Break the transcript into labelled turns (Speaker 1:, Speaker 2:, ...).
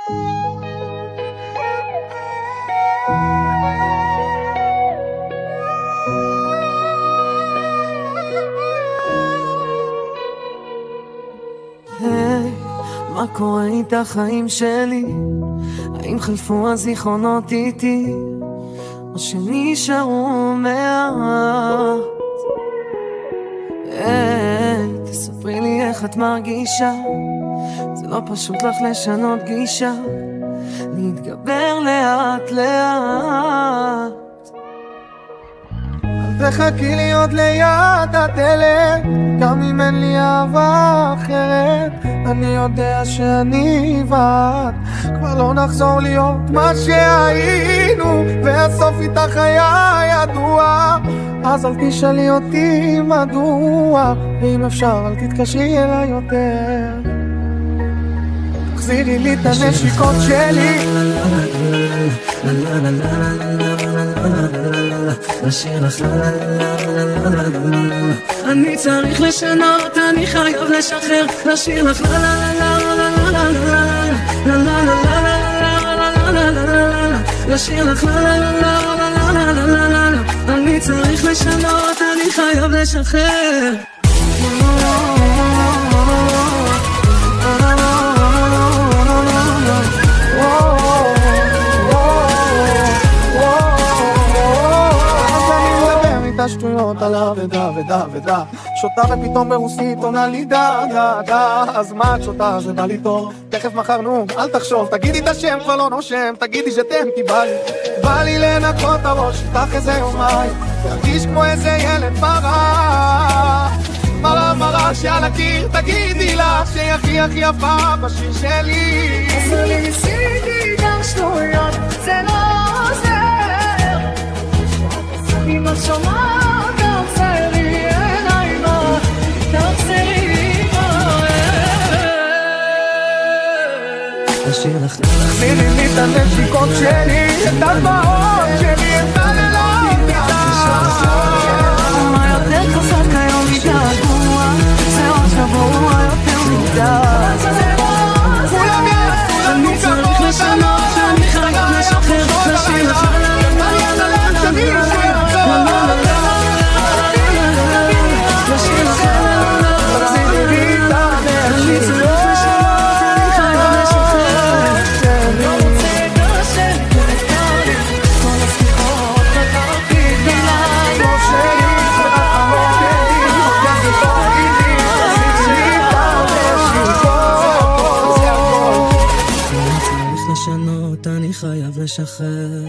Speaker 1: מה קורה איתך חיים שלי? האם חלפו הזיכרונות איתי או שנשארו מעט? תספרי לי איך את מרגישה, זה לא פשוט לך לשנות גישה, להתגבר לאט לאט. אל תחכי לי עוד ליד הדלת, גם אם אין לי אהבה אחרת. אני יודע שאני ואת כבר לא נחזור להיות מה שהיינו, והסוף איתך היה ידוע, אז אל תשאלי אותי מדוע, ואם אפשר אל תתקשרי אליי יותר. תחזירי לי את הנשיקות שלי, לשיר לך אני צריך לשנות, אני חייב לשחרר, לשיר לך לשיר לך אני צריך לשנות, אני חייב לשחרר. שטויות על עבדה ודה ודה, שותה ופתאום ברוסית עונה לי דה דה דה. אז מה את שותה? זה בא לי טוב, תכף מחר נו אל תחשוב, תגידי את השם כבר לא נושם, תגידי שתמתי בא לי לנקות הראש איתך איזה יומיים, תרגיש כמו איזה ילד מראה שעל הקיר, תגידי לך שהיא הכי הכי יפה בשיר שלי. עשו לי ניסיתי גם שטויות, זה לא עוזר, אם את שומעת תחזרי אליי בא, תחזרי לשיר לך תחזירי לי את הנשיקות שלי, את הדמעות שלי, את הלילות איתך. מה יותר חזק היום מתגעגוע, זה עוד שבוע יותר מדי, כולם יעשו לנו כמוך לשנות, אני חייב לשחרר, לשיר לך אני חייב לשחרר.